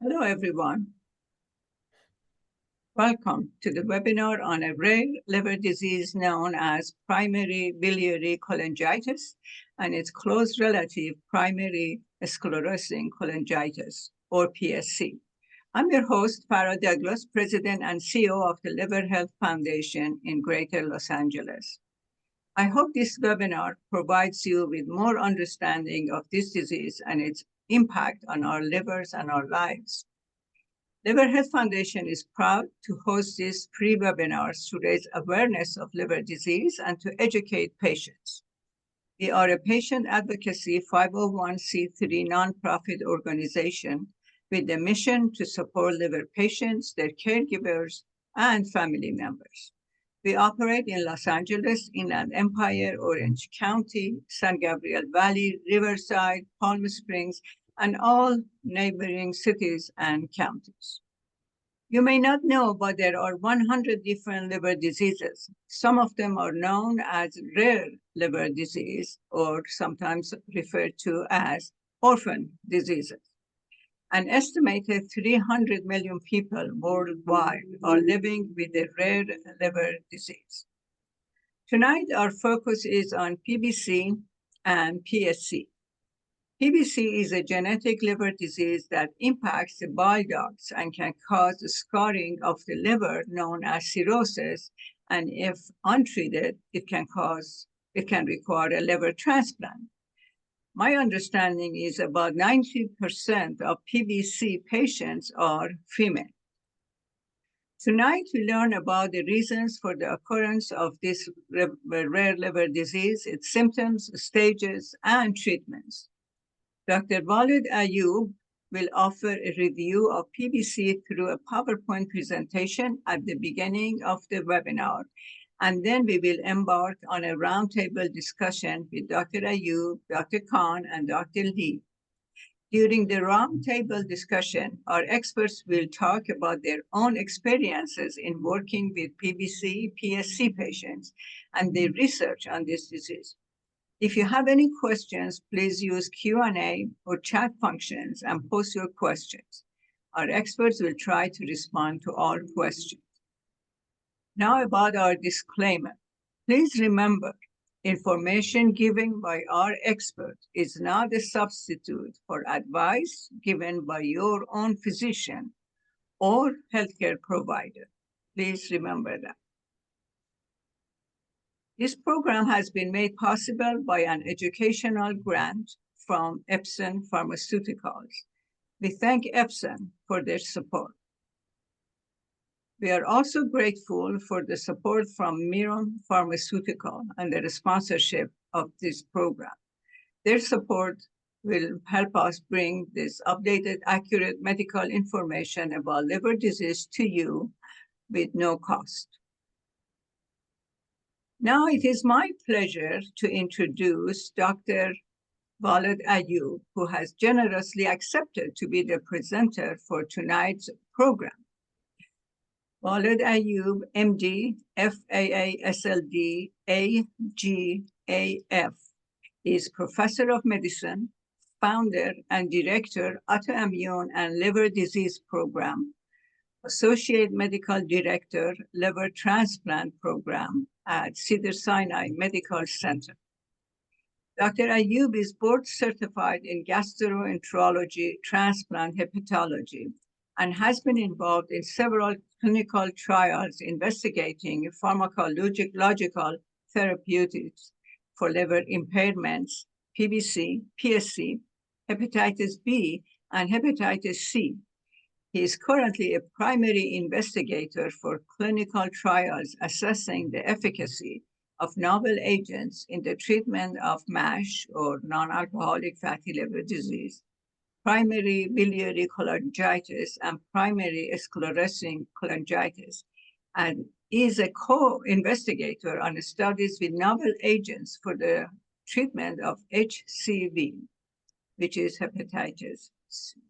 Hello, everyone. Welcome to the webinar on a rare liver disease known as primary biliary cholangitis and its close relative, primary sclerosing cholangitis, or PSC. I'm your host, Farah Douglas, President and CEO of the Liver Health Foundation in Greater Los Angeles. I hope this webinar provides you with more understanding of this disease and its impact on our livers and our lives. Liver Health Foundation is proud to host these pre-webinars to raise awareness of liver disease and to educate patients. We are a patient advocacy 501c3 nonprofit organization with the mission to support liver patients, their caregivers, and family members. We operate in Los Angeles, Inland Empire, Orange County, San Gabriel Valley, Riverside, Palm Springs, and all neighboring cities and counties. You may not know, but there are 100 different liver diseases. Some of them are known as rare liver disease, or sometimes referred to as orphan diseases. An estimated 300 million people worldwide are living with a rare liver disease. Tonight, our focus is on PBC and PSC. PBC is a genetic liver disease that impacts the bile ducts and can cause scarring of the liver known as cirrhosis, and if untreated, it can require a liver transplant. My understanding is about 90% of PBC patients are female. Tonight, we learn about the reasons for the occurrence of this rare liver disease, its symptoms, stages, and treatments. Dr. Walid Ayub will offer a review of PBC through a PowerPoint presentation at the beginning of the webinar, and then we will embark on a roundtable discussion with Dr. Ayub, Dr. Khan, and Dr. Lee. During the roundtable discussion, our experts will talk about their own experiences in working with PBC, PSC patients, and their research on this disease. If you have any questions, please use Q&A or chat functions and post your questions. Our experts will try to respond to all questions. Now about our disclaimer. Please remember, information given by our experts is not a substitute for advice given by your own physician or healthcare provider. Please remember that. This program has been made possible by an educational grant from Epson Pharmaceuticals. We thank Epson for their support. We are also grateful for the support from Mirum Pharmaceutical and the sponsorship of this program. Their support will help us bring this updated, accurate medical information about liver disease to you with no cost. Now it is my pleasure to introduce Dr. Walid Ayub, who has generously accepted to be the presenter for tonight's program. Walid Ayub, MD, FAA, SLD, AGAF, is Professor of Medicine, founder and director, Autoimmune and Liver Disease Program, Associate Medical Director, Liver Transplant Program at Cedars-Sinai Medical Center. Dr. Ayub is board certified in gastroenterology, transplant hepatology, and has been involved in several clinical trials investigating pharmacological therapeutics for liver impairments, PBC, PSC, hepatitis B, and hepatitis C. He is currently a primary investigator for clinical trials assessing the efficacy of novel agents in the treatment of MASH, or non-alcoholic fatty liver disease, primary biliary cholangitis, and primary sclerosing cholangitis, and is a co-investigator on studies with novel agents for the treatment of HCV, which is hepatitis C.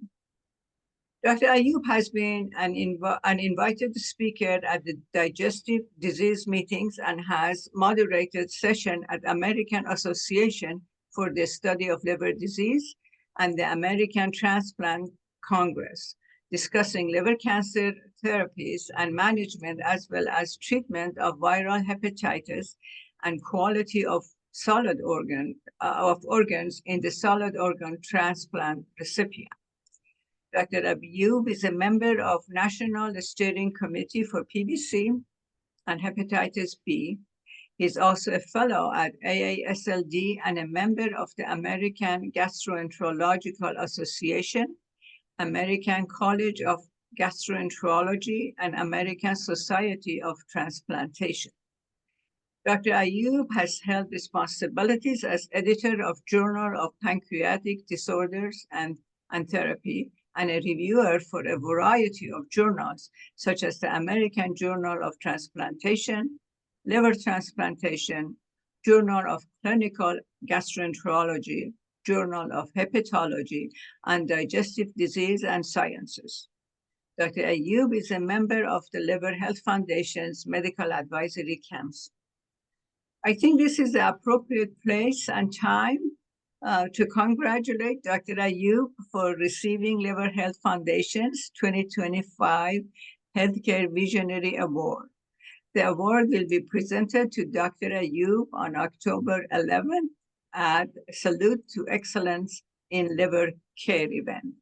Dr. Ayub has been an invited speaker at the digestive disease meetings and has moderated sessions at American Association for the Study of Liver Disease and the American Transplant Congress. discussing liver cancer therapies and management, as well as treatment of viral hepatitis and quality of organs in the solid organ transplant recipient. Dr. Abioub is a member of National Steering Committee for PBC and hepatitis B. He's also a fellow at AASLD and a member of the American Gastroenterological Association, American College of Gastroenterology, and American Society of Transplantation. Dr. Abioub has held responsibilities as editor of Journal of Pancreatic Disorders and Therapy, and a reviewer for a variety of journals, such as the American Journal of Transplantation, Liver Transplantation, Journal of Clinical Gastroenterology, Journal of Hepatology, and Digestive Disease and Sciences. Dr. Abioub is a member of the Liver Health Foundation's Medical Advisory Council. I think this is the appropriate place and time to congratulate Dr. Abioub for receiving Liver Health Foundation's 2025 Healthcare Visionary Award. The award will be presented to Dr. Abioub on October 11th at Salute to Excellence in Liver Care event.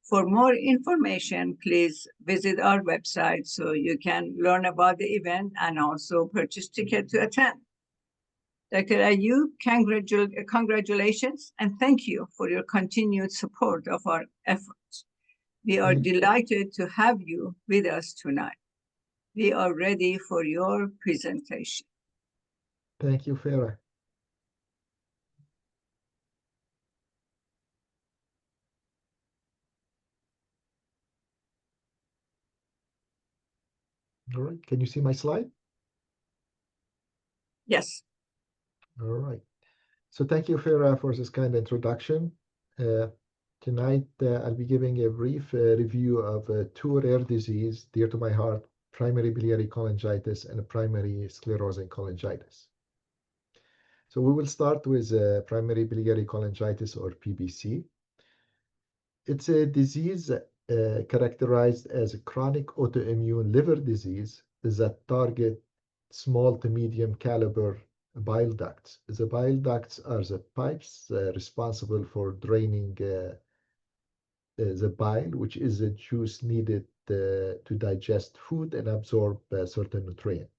For more information, please visit our website so you can learn about the event and also purchase ticket to attend. Dr. Abioub, congratulations, and thank you for your continued support of our efforts. We are delighted to have you with us tonight. We are ready for your presentation. Thank you, Farah. All right, can you see my slide? Yes. All right. So thank you, Farah, for this kind introduction. Tonight, I'll be giving a brief review of two rare diseases dear to my heart, primary biliary cholangitis and primary sclerosing cholangitis. So we will start with primary biliary cholangitis, or PBC. It's a disease characterized as a chronic autoimmune liver disease that target small to medium caliber bile ducts. The bile ducts are the pipes responsible for draining the bile, which is the juice needed to digest food and absorb certain nutrients.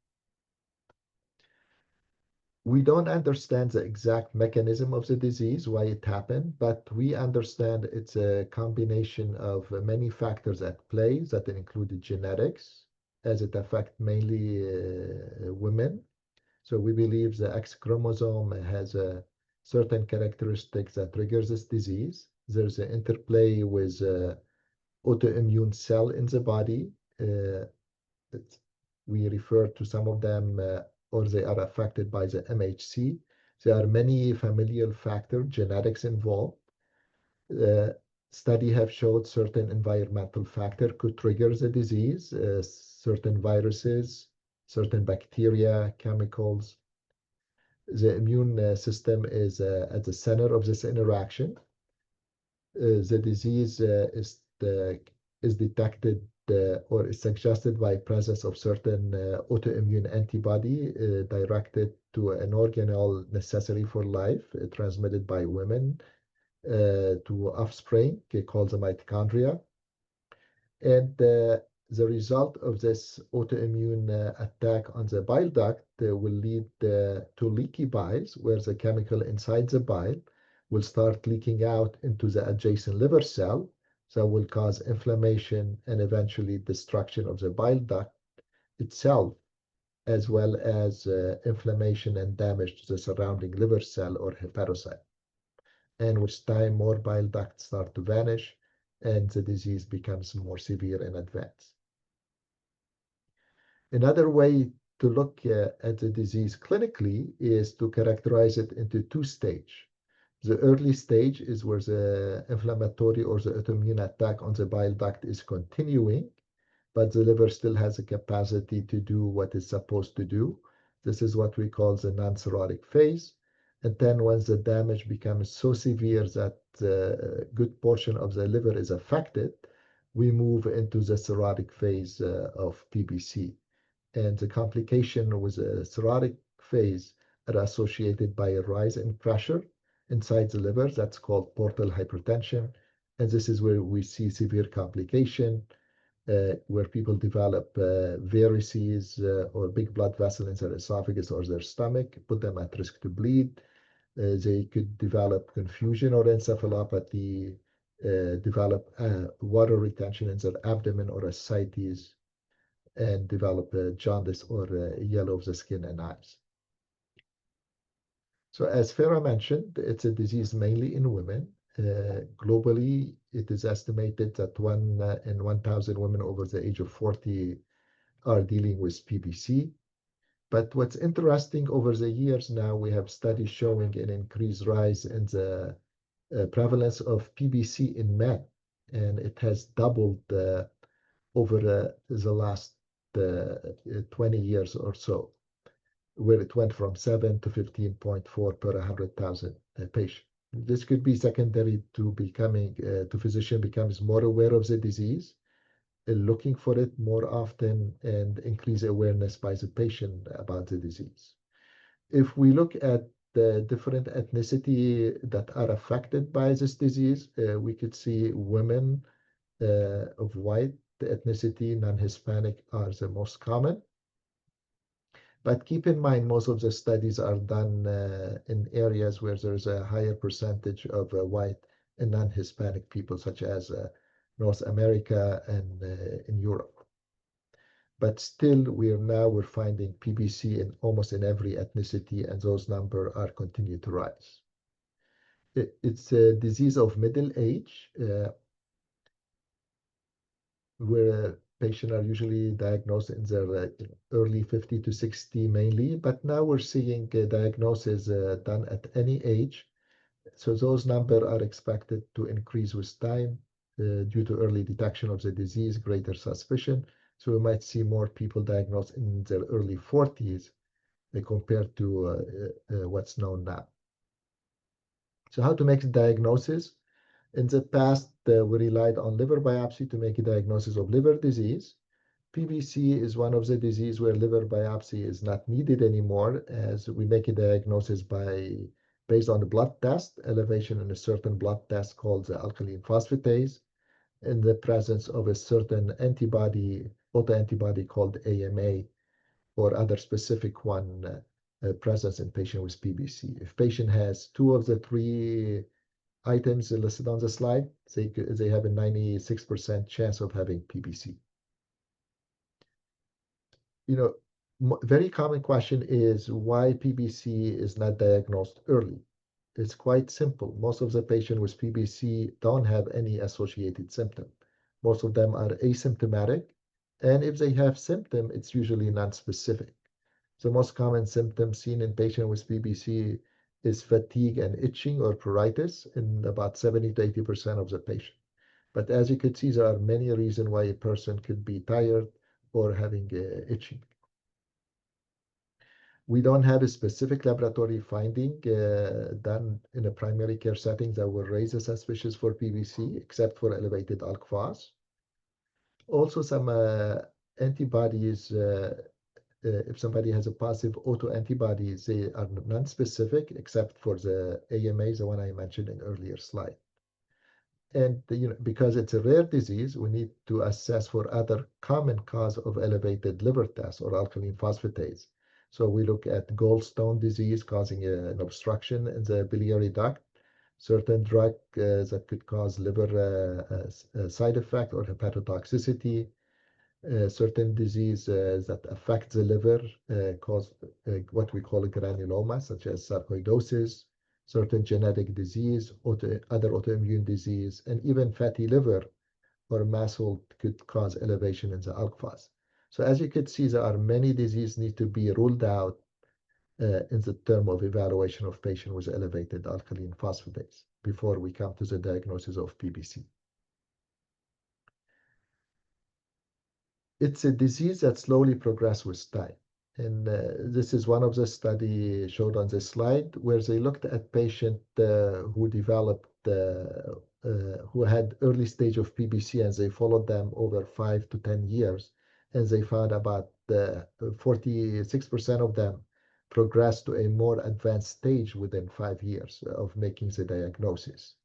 We don't understand the exact mechanism of the disease, why it happened, but we understand it's a combination of many factors at play that include genetics, as it affects mainly women. So we believe the X chromosome has a certain characteristics that triggers this disease. There's an interplay with autoimmune cell in the body. We refer to some of them, or they are affected by the MHC. There are many familial factors, genetics involved. Study have showed certain environmental factor could trigger the disease, certain viruses, certain bacteria, chemicals. The immune system is at the center of this interaction. The disease is detected or is suggested by presence of certain autoimmune antibody directed to an organelle necessary for life, transmitted by women to offspring, called the mitochondria. And the result of this autoimmune attack on the bile duct will lead to leaky biles, where the chemical inside the bile will start leaking out into the adjacent liver cell, so will cause inflammation and eventually destruction of the bile duct itself, as well as inflammation and damage to the surrounding liver cell or hepatocyte. And with time, more bile ducts start to vanish, and the disease becomes more severe and advanced. Another way to look at the disease clinically is to characterize it into two stages. The early stage is where the inflammatory or the autoimmune attack on the bile duct is continuing, but the liver still has a capacity to do what it's supposed to do. This is what we call the non-cirrhotic phase. And then once the damage becomes so severe that a good portion of the liver is affected, we move into the cirrhotic phase of PBC. And the complication with a cirrhotic phase are associated by a rise in pressure inside the liver. That's called portal hypertension. And this is where we see severe complication, where people develop varices or big blood vessel in their esophagus or their stomach, put them at risk to bleed. They could develop confusion or encephalopathy, develop water retention in their abdomen or ascites, and develop jaundice or yellow of the skin and eyes. So as Farah mentioned, it's a disease mainly in women. Globally, it is estimated that 1 in 1,000 women over the age of 40 are dealing with PBC. But what's interesting, over the years now, we have studies showing an increased rise in the prevalence of PBC in men, and it has doubled over the last 20 years or so, where it went from 7 to 15.4 per 100,000 patients. This could be secondary to becoming, to physician becomes more aware of the disease, looking for it more often, and increase awareness by the patient about the disease. If we look at the different ethnicity that are affected by this disease, we could see women of white ethnicity, non-Hispanic, are the most common. But keep in mind, most of the studies are done in areas where there's a higher percentage of white and non-Hispanic people, such as North America and in Europe. But still, we're finding PBC in almost in every ethnicity, and those numbers are continue to rise. It's a disease of middle age, where patients are usually diagnosed in their early 50 to 60 mainly, but now we're seeing diagnosis done at any age. So those numbers are expected to increase with time due to early detection of the disease, greater suspicion. So we might see more people diagnosed in their early 40s compared to what's known now. So how to make the diagnosis? In the past, we relied on liver biopsy to make a diagnosis of liver disease. PBC is one of the diseases where liver biopsy is not needed anymore, as we make a diagnosis based on a blood test, elevation in a certain blood test called the alkaline phosphatase, in the presence of a certain antibody, autoantibody called AMA, or other specific one presence in patient with PBC. If patient has two of the three items listed on the slide, they have a 96% chance of having PBC. Very common question is why PBC is not diagnosed early. It's quite simple. Most of the patients with PBC don't have any associated symptom. Most of them are asymptomatic, and if they have symptom, it's usually non-specific. The most common symptom seen in patients with PBC is fatigue and itching or pruritus in about 70 to 80% of the patient. But as you could see, there are many reasons why a person could be tired or having itching. We don't have a specific laboratory finding done in a primary care setting that will raise a suspicion for PBC, except for elevated ALK phos. Also, some antibodies, if somebody has a positive autoantibodies, they are non-specific except for the AMA, the one I mentioned in earlier slide. And because it's a rare disease, we need to assess for other common cause of elevated liver tests or alkaline phosphatase. So we look at gallstone disease causing an obstruction in the biliary duct, certain drug that could cause liver side effect or hepatotoxicity, certain disease that affect the liver cause what we call a granuloma, such as sarcoidosis, certain genetic disease, other autoimmune disease, and even fatty liver or muscle could cause elevation in the ALK phos. So as you could see, there are many diseases need to be ruled out in the term of evaluation of patient with elevated alkaline phosphatase before we come to the diagnosis of PBC. It's a disease that slowly progresses with time. And this is one of the studies showed on this slide where they looked at patients who developed who had early stage of PBC, and they followed them over 5 to 10 years, and they found about 46% of them progressed to a more advanced stage within 5 years of making the diagnosis.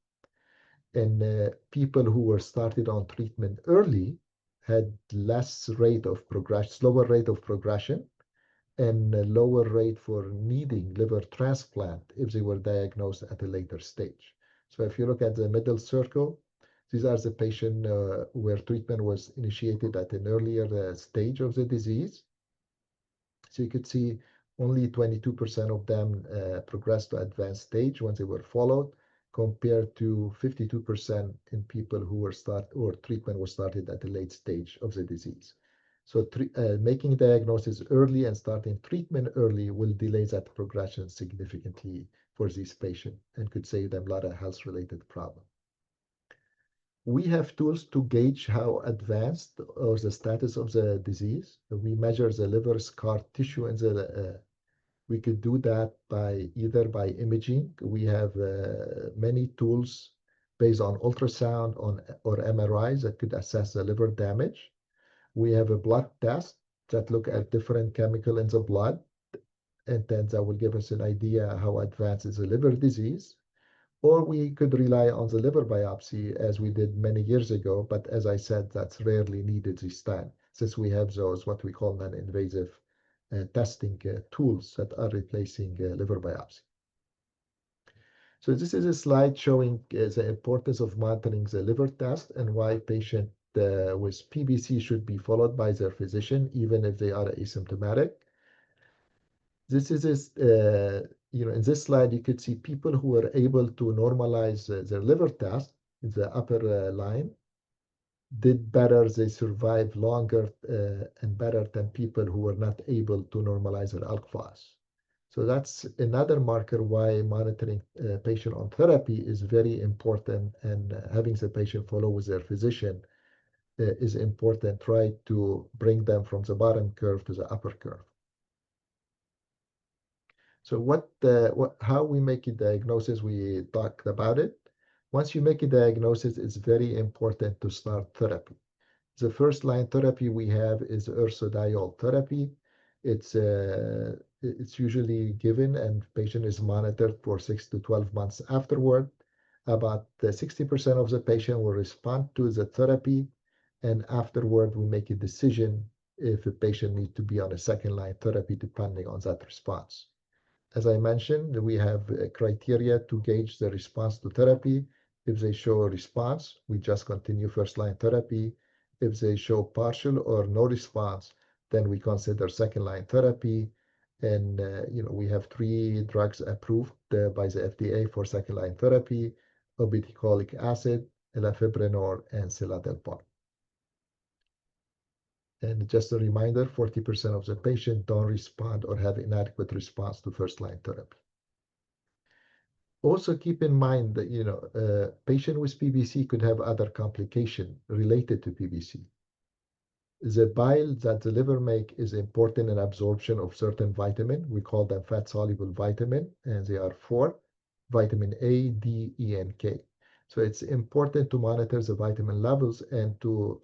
And people who were started on treatment early had less rate of progression, slower rate of progression, and a lower rate for needing liver transplant if they were diagnosed at a later stage. So if you look at the middle circle, these are the patients where treatment was initiated at an earlier stage of the disease. So you could see only 22% of them progressed to advanced stage when they were followed, compared to 52% in people who were treatment was started at a late stage of the disease. So making diagnosis early and starting treatment early will delay that progression significantly for these patients and could save them a lot of health-related problems. We have tools to gauge how advanced or the status of the disease. We measure the liver scar tissue in the we could do that by either by imaging. We have many tools based on ultrasound or MRIs that could assess the liver damage. We have a blood test that look at different chemical in the blood, and then that will give us an idea how advanced is the liver disease. Or we could rely on the liver biopsy as we did many years ago, but as I said, that's rarely needed this time, since we have those what we call non-invasive testing tools that are replacing liver biopsy. So this is a slide showing the importance of monitoring the liver test and why patient with PBC should be followed by their physician, even if they are asymptomatic. This is, in this slide, you could see people who were able to normalize their liver test in the upper line did better, they survived longer and better than people who were not able to normalize their alk phos. So that's another marker why monitoring patient on therapy is very important, and having the patient follow with their physician is important. Try to bring them from the bottom curve to the upper curve. So how we make a diagnosis, we talked about it. Once you make a diagnosis, it's very important to start therapy. The first line therapy we have is ursodiol therapy. It's usually given and patient is monitored for 6 to 12 months afterward. About 60% of the patient will respond to the therapy, and afterward we make a decision if the patient needs to be on a second line therapy depending on that response. As I mentioned, we have criteria to gauge the response to therapy. If they show a response, we just continue first line therapy. If they show partial or no response, then we consider second line therapy. And we have 3 drugs approved by the FDA for second line therapy: obeticholic acid, elafibranor, and seladelpar. And just a reminder, 40% of the patients don't respond or have inadequate response to first-line therapy. Also keep in mind that patient with PBC could have other complications related to PBC. The bile that the liver make is important in absorption of certain vitamin. We call them fat-soluble vitamin, and they are 4: vitamin A, D, E, and K. So it's important to monitor the vitamin levels and to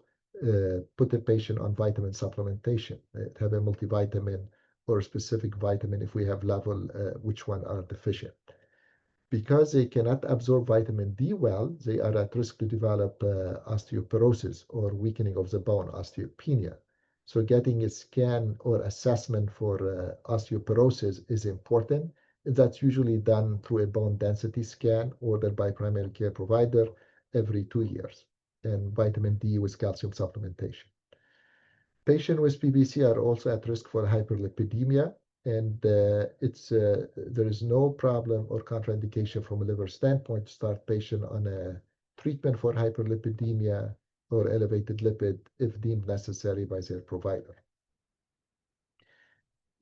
put the patient on vitamin supplementation, have a multivitamin or a specific vitamin if we have level which one are deficient. Because they cannot absorb vitamin D well, they are at risk to develop osteoporosis or weakening of the bone, osteopenia. So getting a scan or assessment for osteoporosis is important. That's usually done through a bone density scan ordered by primary care provider every 2 years, and vitamin D with calcium supplementation. Patients with PBC are also at risk for hyperlipidemia, and there is no problem or contraindication from a liver standpoint to start patient on a treatment for hyperlipidemia or elevated lipid if deemed necessary by their provider.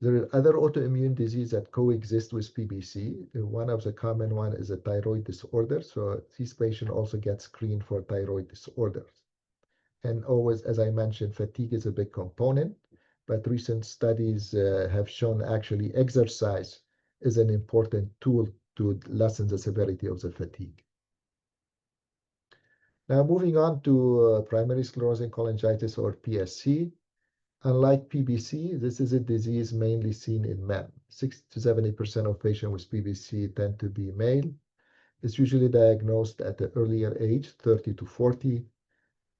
There are other autoimmune diseases that coexist with PBC. One of the common one is a thyroid disorder. So these patients also get screened for thyroid disorders. And always, as I mentioned, fatigue is a big component, but recent studies have shown actually exercise is an important tool to lessen the severity of the fatigue. Now, moving on to primary sclerosing cholangitis, or PSC. Unlike PBC, this is a disease mainly seen in men. 60 to 70% of patients with PBC tend to be male. It's usually diagnosed at an earlier age, 30 to 40.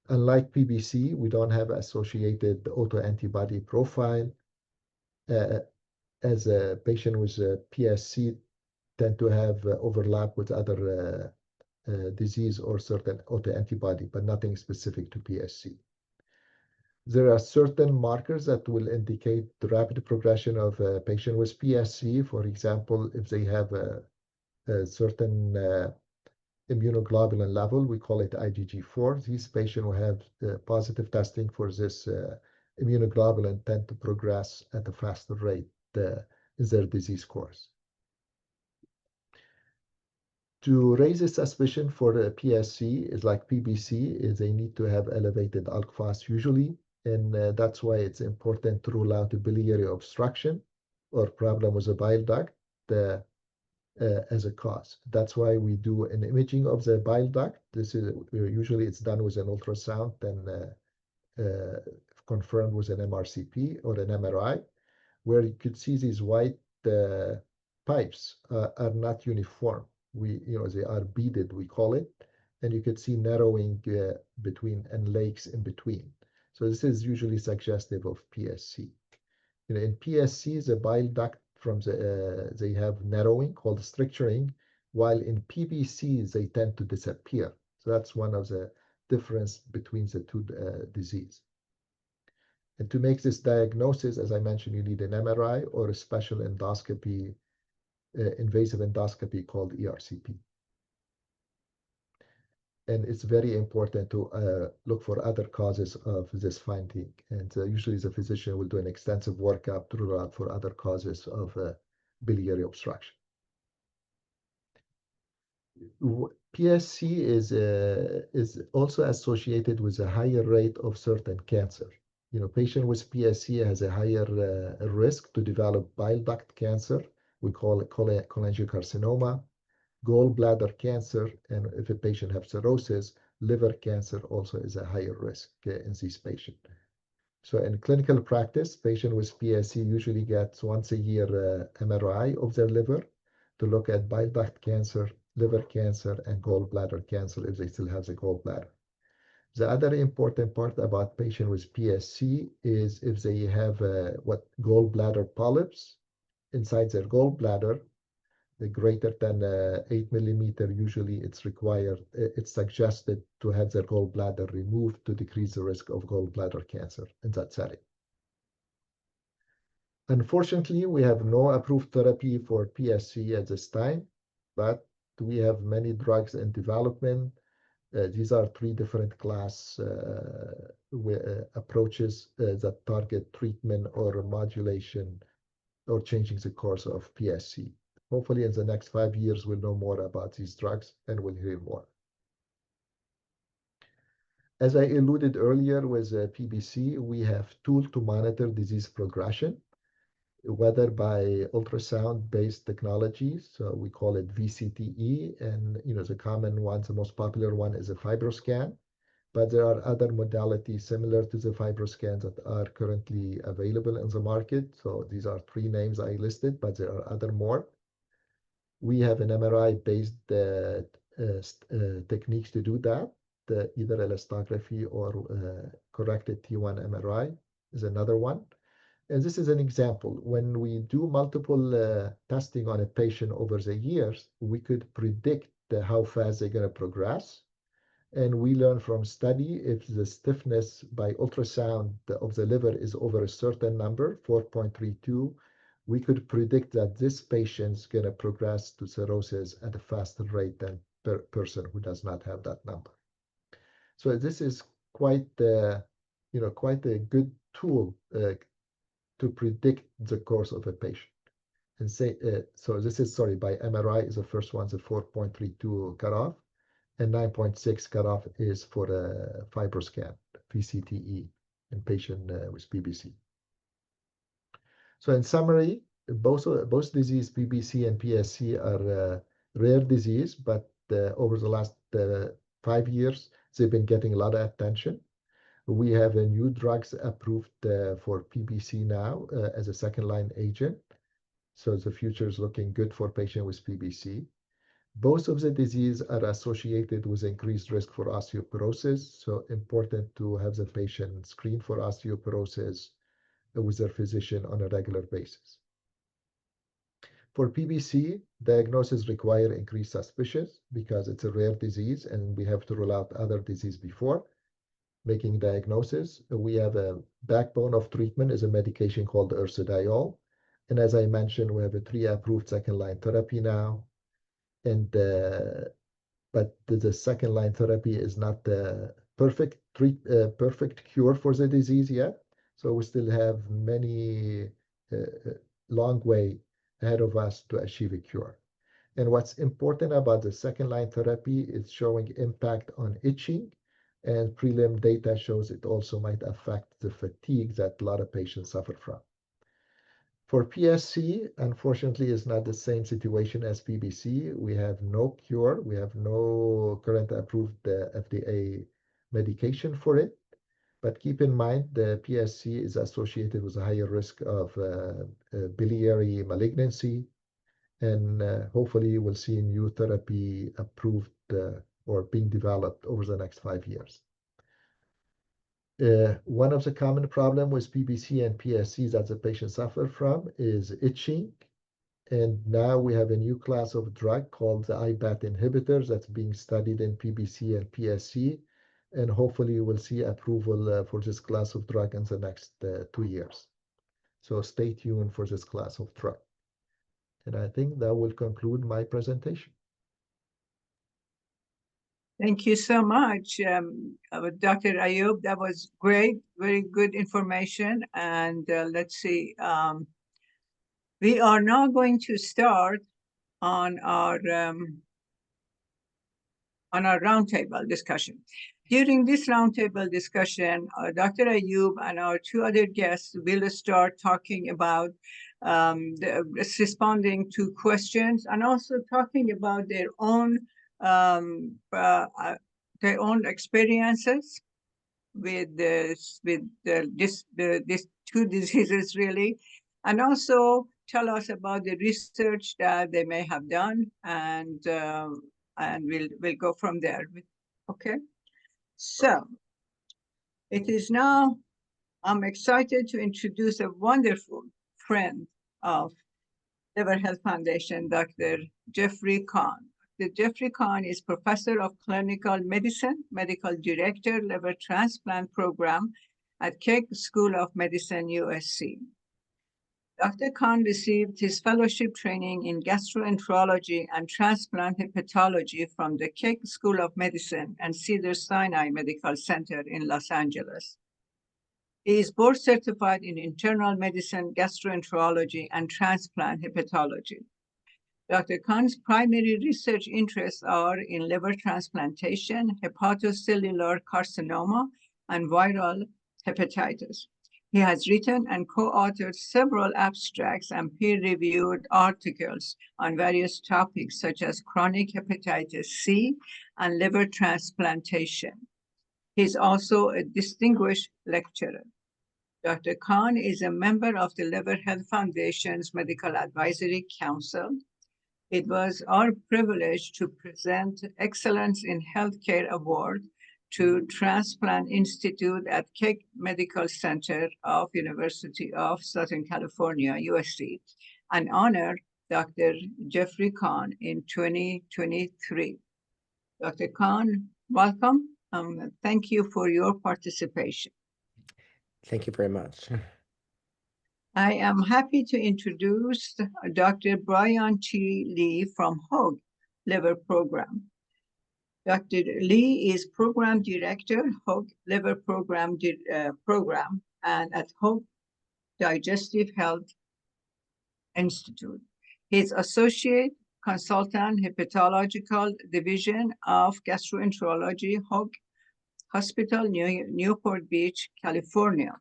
Unlike PBC, we don't have associated autoantibody profile. As a patient with PSC tend to have overlap with other disease or certain autoantibody, but nothing specific to PSC. There are certain markers that will indicate the rapid progression of a patient with PSC. For example, if they have a certain immunoglobulin level, we call it IgG4. These patients who have positive testing for this immunoglobulin tend to progress at a faster rate in their disease course. To raise a suspicion for a PSC is like PBC, is they need to have elevated alk phos usually, and that's why it's important to rule out a biliary obstruction or problem with the bile duct as a cause. That's why we do an imaging of the bile duct. This is usually it's done with an ultrasound and confirmed with an MRCP or an MRI, where you could see these white pipes are not uniform. They are beaded, we call it, and you could see narrowing between and lakes in between. So this is usually suggestive of PSC. In PSC, the bile duct they have narrowing called stricturing, while in PBC they tend to disappear. So that's one of the difference between the two disease. And to make this diagnosis, as I mentioned, you need an MRI or a special endoscopy, invasive endoscopy called ERCP. And it's very important to look for other causes of this finding. And usually the physician will do an extensive workup to rule out for other causes of biliary obstruction. PSC is also associated with a higher rate of certain cancer. Patient with PSC has a higher risk to develop bile duct cancer. We call it cholangiocarcinoma, gallbladder cancer, and if a patient has cirrhosis, liver cancer also is a higher risk in these patients. So in clinical practice, patient with PSC usually gets once a year MRI of their liver to look at bile duct cancer, liver cancer, and gallbladder cancer if they still have the gallbladder. The other important part about patient with PSC is if they have what gallbladder polyps inside their gallbladder, the greater than 8 millimeter, usually it's required, it's suggested to have their gallbladder removed to decrease the risk of gallbladder cancer in that setting. Unfortunately, we have no approved therapy for PSC at this time, but we have many drugs in development. These are three different class approaches that target treatment or modulation or changing the course of PSC. Hopefully in the next 5 years, we'll know more about these drugs and we'll hear more. As I alluded earlier with PBC, we have tools to monitor disease progression, whether by ultrasound-based technologies. So we call it VCTE, and the common ones, the most popular one is a FibroScan. But there are other modalities similar to the FibroScans that are currently available in the market. So these are three names I listed, but there are other more. We have an MRI-based techniques to do that. Either elastography or corrected T1 MRI is another one. And this is an example. When we do multiple testing on a patient over the years, we could predict how fast they're going to progress. And we learn from study if the stiffness by ultrasound of the liver is over a certain number, 4.32, we could predict that this patient's going to progress to cirrhosis at a faster rate than per person who does not have that number. So this is quite a good tool to predict the course of a patient. And so this is, by MRI is the first one, the 4.32 cutoff, and 9.6 cutoff is for a FibroScan, VCTE, in patient with PBC. So in summary, both disease, PBC and PSC, are rare disease, but over the last 5 years, They've been getting a lot of attention. We have a new drugs approved for PBC now as a second-line agent. So the future is looking good for patients with PBC. Both of the diseases are associated with increased risk for osteoporosis. So important to have the patient screened for osteoporosis with their physician on a regular basis. For PBC, diagnosis require increased suspicion because it's a rare disease and we have to rule out other disease before making diagnosis. We have a backbone of treatment is a medication called ursodiol. And as I mentioned, we have a 3 approved second-line therapy now. And but the second-line therapy is not the perfect cure for the disease yet. So we still have many long way ahead of us to achieve a cure. And what's important about the second-line therapy is showing impact on itching, and prelim data shows it also might affect the fatigue that a lot of patients suffer from. For PSC, unfortunately, is not the same situation as PBC. We have no cure. We have no current approved FDA medication for it. But keep in mind, the PSC is associated with a higher risk of biliary malignancy. And hopefully we'll see new therapy approved or being developed over the next 5 years. One of the common problems with PBC and PSC that the patients suffer from is itching. And now we have a new class of drug called the IBAT inhibitors that's being studied in PBC and PSC. And hopefully we'll see approval for this class of drug in the next 2 years. So stay tuned for this class of drug. And I think that will conclude my presentation. Thank you so much, Dr. Ayub. That was great, very good information. And let's see, we are now going to start on our roundtable discussion. During this roundtable discussion, Dr. Ayub and our 2 other guests will start talking about responding to questions and also talking about their own experiences with these 2 diseases, really, and also tell us about the research that they may have done, and we'll go from there. Okay. So it is now, I'm excited to introduce a wonderful friend of Liver Health Foundation, Dr. Jeffrey Kahn. Dr. Jeffrey Kahn is Professor of Clinical Medicine, Medical Director, Liver Transplant Program at Keck School of Medicine, USC. Dr. Kahn received his fellowship training in gastroenterology and transplant hepatology from the Keck School of Medicine and Cedars-Sinai Medical Center in Los Angeles. He is board certified in internal medicine, gastroenterology, and transplant hepatology. Dr. Kahn's primary research interests are in liver transplantation, hepatocellular carcinoma, and viral hepatitis. He has written and co-authored several abstracts and peer-reviewed articles on various topics such as chronic hepatitis C and liver transplantation. He is also a distinguished lecturer. Dr. Kahn is a member of the Liver Health Foundation's Medical Advisory Council. It was our privilege to present Excellence in Healthcare Award to Transplant Institute at Keck Medical Center of University of Southern California, USC, and honor Dr. Jeffrey Kahn in 2023. Dr. Kahn, welcome. Thank you for your participation. Thank you very much. I am happy to introduce Dr. Brian T. Lee from Hoag Liver Program. Dr. Lee is Program Director, Hoag Liver Program, and at Hoag Digestive Health Institute. He is Associate Consultant, Hepatological Division of Gastroenterology, Hoag Hospital, Newport Beach, California.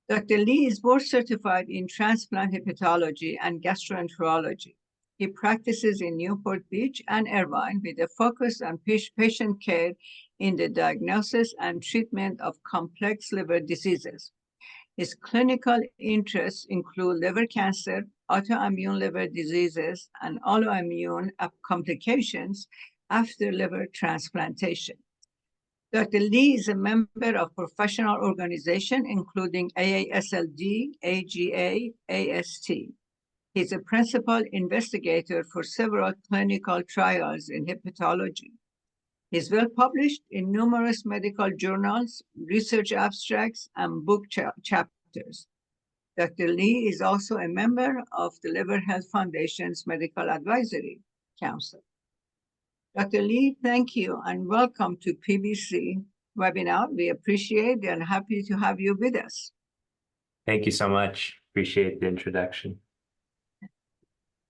Dr. Lee is board certified in transplant hepatology and gastroenterology. He practices in Newport Beach and Irvine with a focus on patient care in the diagnosis and treatment of complex liver diseases. His clinical interests include liver cancer, autoimmune liver diseases, and autoimmune complications after liver transplantation. Dr. Lee is a member of professional organizations including AASLD, AGA, AST. He's a principal investigator for several clinical trials in hepatology. He's well published in numerous medical journals, research abstracts, and book chapters. Dr. Lee is also a member of the Liver Health Foundation's Medical Advisory Council. Dr. Lee, thank you and welcome to PBC webinar. We appreciate and happy to have you with us. Thank you so much. Appreciate the introduction.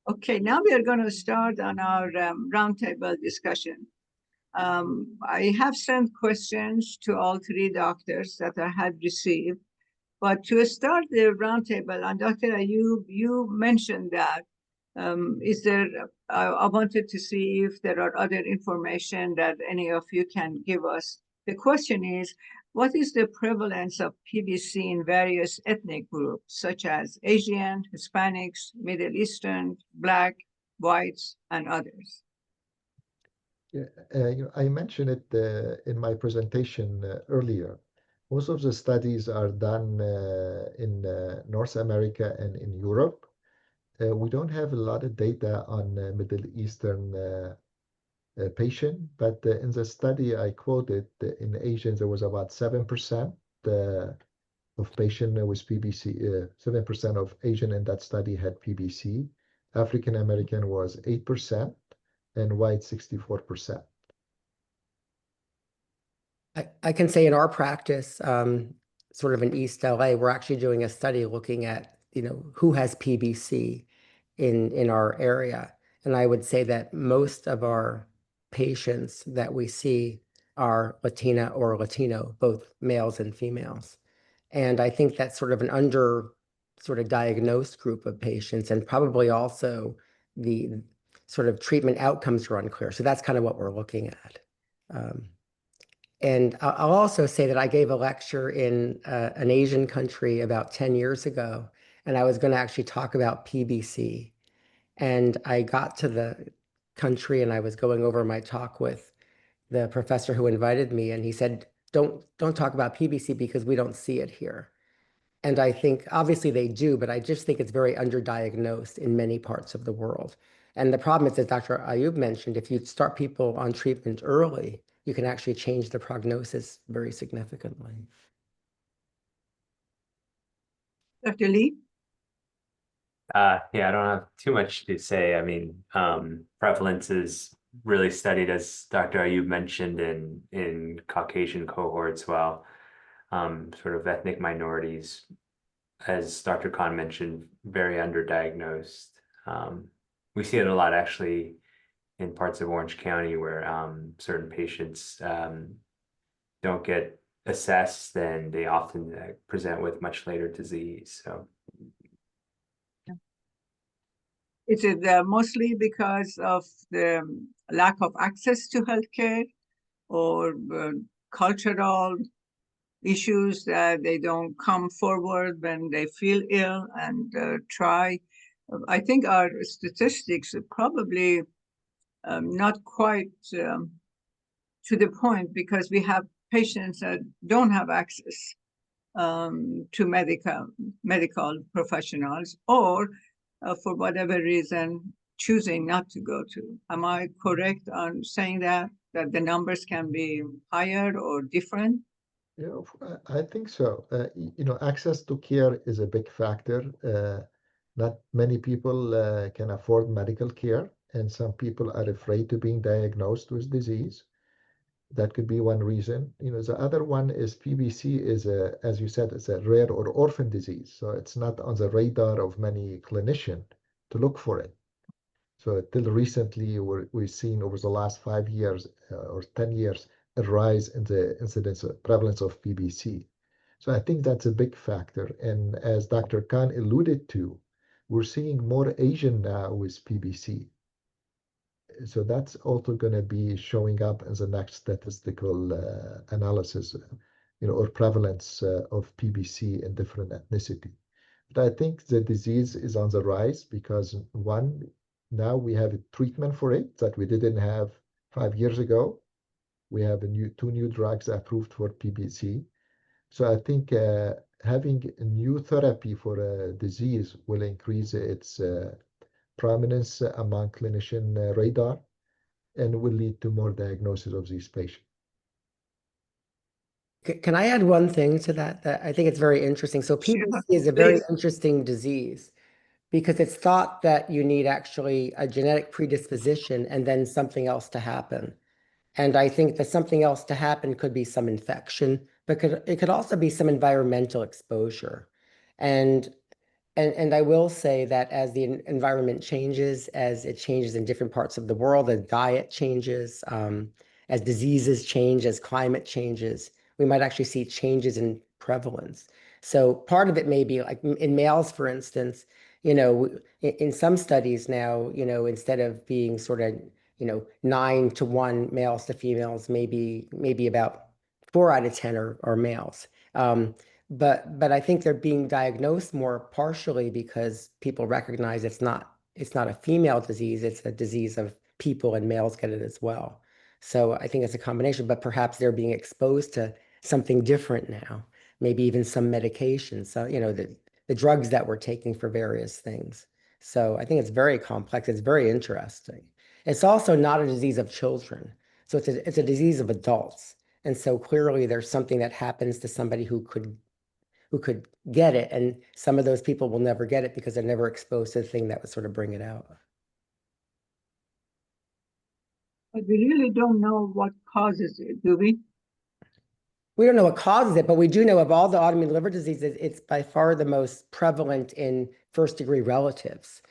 Okay, now we are going to start on our roundtable discussion. I have sent questions to all three doctors that I had received, but to start the roundtable, and Dr. Ayub, you mentioned that, I wanted to see if there are other information that any of you can give us. The question is, what is the prevalence of PBC in various ethnic groups, such as Asian, Hispanics, Middle Eastern, Black, whites, and others? Yeah, I mentioned it in my presentation earlier. Most of the studies are done in North America and in Europe. We don't have a lot of data on Middle Eastern patient, but in the study I quoted, in Asians, there was about 7% of patient with PBC, 7% of Asian in that study had PBC. African American was 8%, and white 64%. I can say in our practice, sort of in East LA, we're actually doing a study looking at, who has PBC in our area. And I would say that most of our patients that we see are Latina or Latino, both males and females. And I think that's sort of an diagnosed group of patients, and probably also the sort of treatment outcomes are unclear. So that's kind of what we're looking at. And I'll also say that I gave a lecture in an Asian country about 10 years ago, and I was going to actually talk about PBC. And I got to the country and I was going over my talk with the professor who invited me, and he said, don't talk about PBC because we don't see it here. And I think obviously they do, but I just think it's very underdiagnosed in many parts of the world. And the problem is, as Dr. Ayub mentioned, if you start people on treatment early, you can actually change the prognosis very significantly. Dr. Lee? Yeah, I don't have too much to say. I mean, prevalence is really studied, as Dr. Ayub mentioned, in Caucasian cohorts, while sort of ethnic minorities, as Dr. Khan mentioned, very underdiagnosed. We see it a lot actually in parts of Orange County where certain patients don't get assessed, and they often present with much later disease. So, is it mostly because of the lack of access to healthcare, or cultural issues that they don't come forward when they feel ill and try? I think our statistics are probably not quite to the point, because we have patients that don't have access to medical professionals, or for whatever reason choosing not to go to. Am I correct on saying that the numbers can be higher or different? Yeah, I think so. Access to care is a big factor. Not many people can afford medical care, and some people are afraid to being diagnosed with disease. That could be one reason. The other one is PBC is as you said, it's a rare or orphan disease, so it's not on the radar of many clinicians to look for it. So till recently, we've seen over the last 5 years or 10 years a rise in the incidence of prevalence of PBC. So I think that's a big factor. And as Dr. Khan alluded to, we're seeing more Asian now with PBC. So that's also going to be showing up as a next statistical analysis, or prevalence of PBC in different ethnicity. But I think the disease is on the rise because one, now we have a treatment for it that we didn't have 5 years ago. We have two new drugs approved for PBC. So I think having a new therapy for a disease will increase its prominence among clinician radar and will lead to more diagnosis of these patients. Can I add one thing to that? That I think it's very interesting. So PBC is a very interesting disease because it's thought that you need actually a genetic predisposition and then something else to happen. And I think that something else to happen could be some infection, but it could also be some environmental exposure. And I will say that as the environment changes, as it changes in different parts of the world, as diet changes, as diseases change, as climate changes, we might actually see changes in prevalence. So part of it may be like in males, for instance, in some studies now, instead of being sort of, 9-to-1 males to females, maybe about 4 out of 10 are males. But I think they're being diagnosed more partially because people recognize it's not a female disease, it's a disease of people, and males get it as well. So I think it's a combination, but perhaps they're being exposed to something different now, maybe even some medications. So, the drugs that we're taking for various things. So I think it's very complex. It's very interesting. It's also not a disease of children. So it's a disease of adults. And so clearly there's something that happens to somebody who could get it. And some of those people will never get it because they're never exposed to the thing that would sort of bring it out. But we really don't know what causes it, do we? We don't know what causes it, but we do know of all the autoimmune liver diseases, it's by far the most prevalent in first-degree relatives.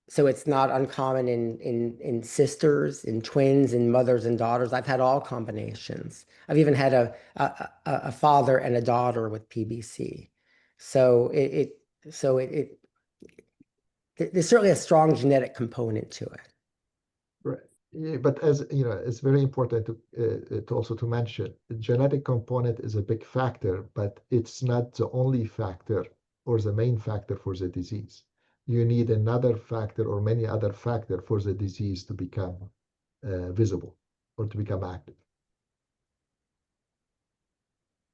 So it's not uncommon in sisters, in twins, in mothers and daughters. I've had all combinations. I've even had a father and a daughter with PBC. So there's certainly a strong genetic component to it. Right. Yeah, but as you know, it's very important to also to mention the genetic component is a big factor, but it's not the only factor or the main factor for the disease. You need another factor or many other factors for the disease to become visible or to become active.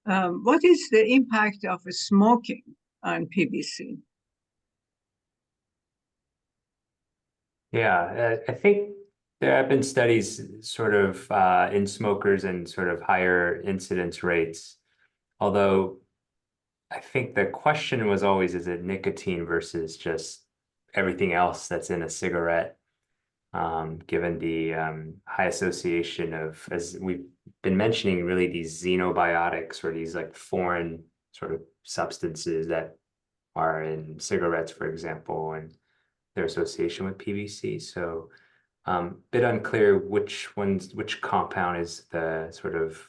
What is the impact of smoking on PBC? Yeah, I think there have been studies sort of in smokers and sort of higher incidence rates, although I think the question was always, is it nicotine versus just everything else that's in a cigarette, given the high association of, as we've been mentioning, really these xenobiotics or these like foreign sort of substances that are in cigarettes, for example, and their association with PBC. So bit unclear which compound is the sort of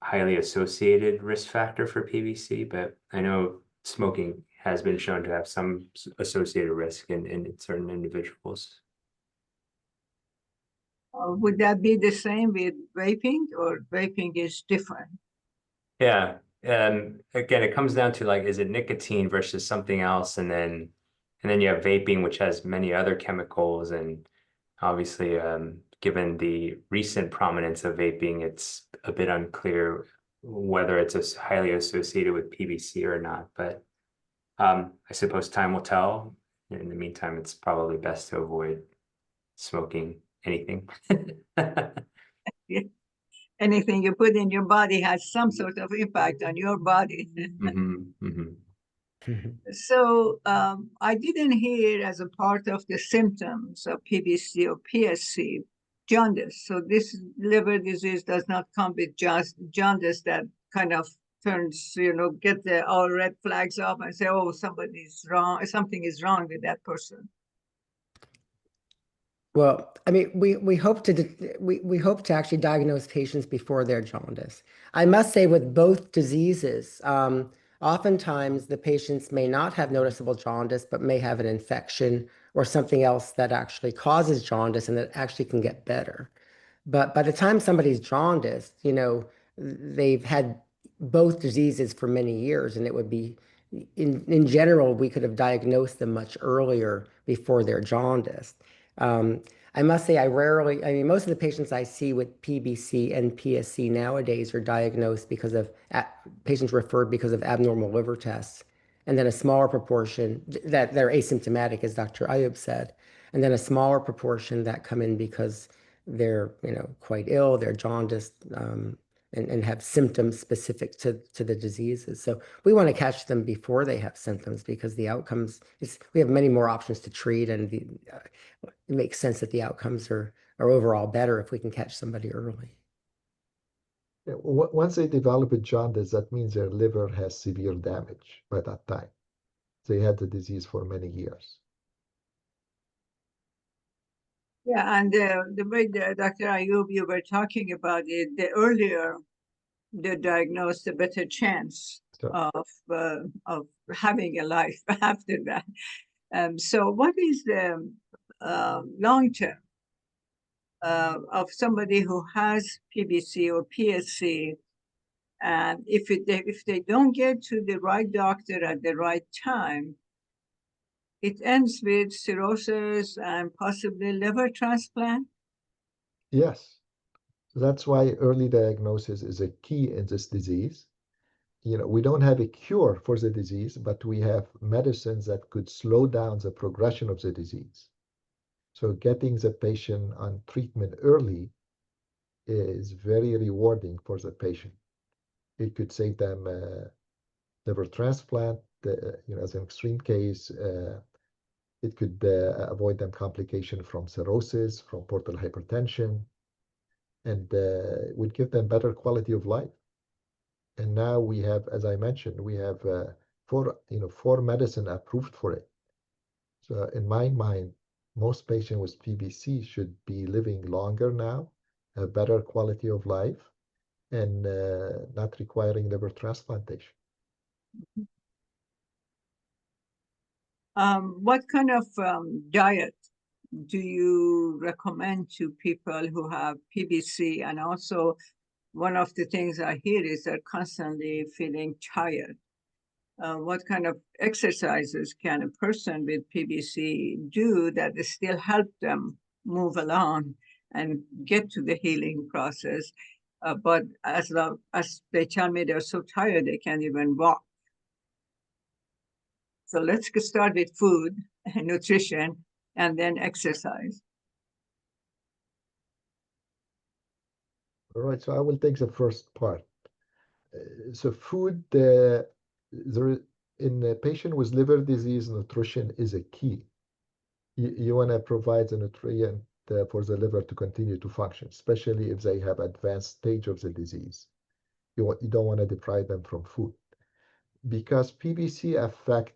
highly associated risk factor for PBC, but I know smoking has been shown to have some associated risk in certain individuals. Would that be the same with vaping, or vaping is different? Yeah, and again, it comes down to like, is it nicotine versus something else, and then you have vaping, which has many other chemicals, and obviously, given the recent prominence of vaping, it's a bit unclear whether it's highly associated with PBC or not. But I suppose time will tell. In the meantime, it's probably best to avoid smoking anything. Yeah. Anything you put in your body has some sort of impact on your body. So I didn't hear as a part of the symptoms of PBC or PSC, jaundice. So this liver disease does not come with just jaundice that kind of turns, get all red flags up and say, oh, somebody's wrong, something is wrong with that person. Well, I mean, we hope to actually diagnose patients before their jaundice. I must say, with both diseases, oftentimes the patients may not have noticeable jaundice, but may have an infection or something else that actually causes jaundice and that actually can get better. But by the time somebody's jaundiced, they've had both diseases for many years, and it would be, in general, we could have diagnosed them much earlier before they're jaundiced. I must say, I mean, most of the patients I see with PBC and PSC nowadays are diagnosed because of patients referred because of abnormal liver tests, and then a smaller proportion that they're asymptomatic, as Dr. Ayub said, and then a smaller proportion that come in because they're quite ill, they're jaundiced, and have symptoms specific to the diseases. So we want to catch them before they have symptoms, because the outcomes we have many more options to treat, and it makes sense that the outcomes are overall better if we can catch somebody early. Yeah, once they develop a jaundice, that means their liver has severe damage by that time. They had the disease for many years. Yeah, and the way Dr. Ayub, you were talking about it, the earlier they're diagnosed, the better chance of having a life after that. So what is the long term of somebody who has PBC or PSC, and if they don't get to the right doctor at the right time, it ends with cirrhosis and possibly liver transplant? Yes. That's why early diagnosis is a key in this disease. We don't have a cure for the disease, but we have medicines that could slow down the progression of the disease. So getting the patient on treatment early is very rewarding for the patient. It could save them liver transplant, as an extreme case. It could avoid them complication from cirrhosis, from portal hypertension, and would give them better quality of life. And now we have, as I mentioned, we have four medicine approved for it. So in my mind, most patients with PBC should be living longer now, a better quality of life, and not requiring liver transplantation. What kind of diet do you recommend to people who have PBC? And also, one of the things I hear is they're constantly feeling tired. What kind of exercises can a person with PBC do that still help them move along and get to the healing process? But as they tell me they're so tired, they can't even walk. So let's start with food and nutrition, and then exercise. All right, so I will take the first part. So food, there in a patient with liver disease, nutrition is a key. You want to provide the nutrient for the liver to continue to function, especially if they have advanced stage of the disease. You don't want to deprive them from food, because PBC affect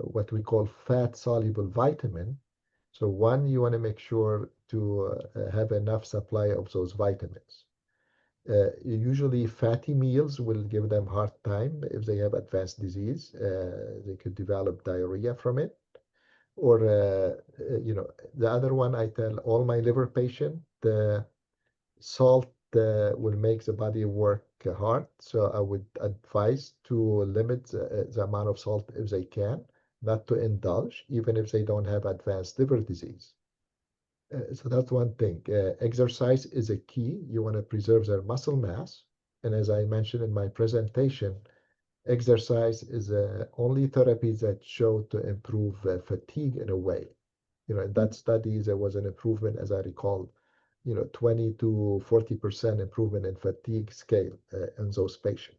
what we call fat-soluble vitamin. So one, you want to make sure to have enough supply of those vitamins. Usually fatty meals will give them hard time if they have advanced disease. They could develop diarrhea from it. Or, the other one, I tell all my liver patients, the salt will make the body work hard. So I would advise to limit the amount of salt if they can, not to indulge, even if they don't have advanced liver disease. So that's one thing. Exercise is a key. You want to preserve their muscle mass. And as I mentioned in my presentation, exercise is the only therapy that showed to improve fatigue in a way. In that study, there was an improvement, as I recall, 20 to 40% improvement in fatigue scale in those patients.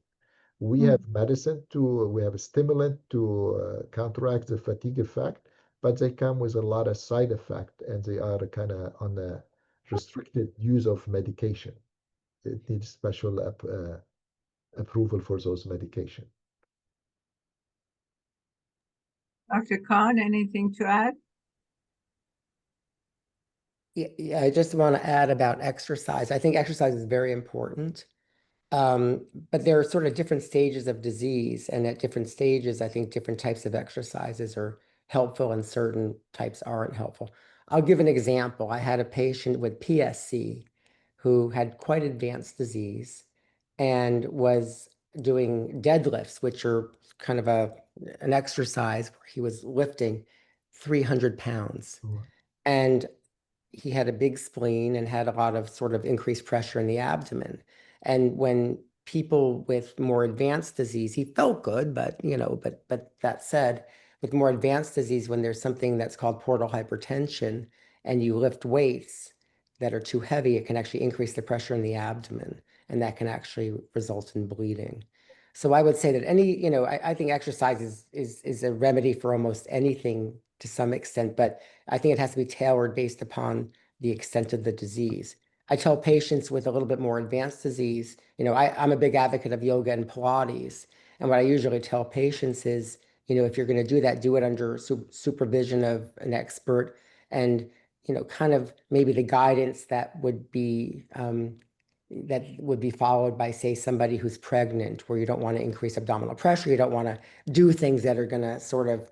We have medicine we have a stimulant to counteract the fatigue effect, but they come with a lot of side effect, and they are kind of on a restricted use of medication. It needs special approval for those medication. Dr. Khan, anything to add? Yeah, I just want to add about exercise. I think exercise is very important. But there are sort of different stages of disease, and at different stages, I think different types of exercises are helpful and certain types aren't helpful. I'll give an example. I had a patient with PSC who had quite advanced disease and was doing deadlifts, which are kind of an exercise where he was lifting 300 pounds. And he had a big spleen and had a lot of sort of increased pressure in the abdomen. And when people with more advanced disease, he felt good, but but that said, with more advanced disease, when there's something that's called portal hypertension and you lift weights that are too heavy, it can actually increase the pressure in the abdomen, and that can actually result in bleeding. So I would say that I think exercise is a remedy for almost anything to some extent, but I think it has to be tailored based upon the extent of the disease. I tell patients with a little bit more advanced disease, I'm a big advocate of yoga and Pilates. And what I usually tell patients is, if you're going to do that, do it under supervision of an expert and, kind of maybe the guidance that would be followed by, say, somebody who's pregnant, where you don't want to increase abdominal pressure. You don't want to do things that are going to sort of,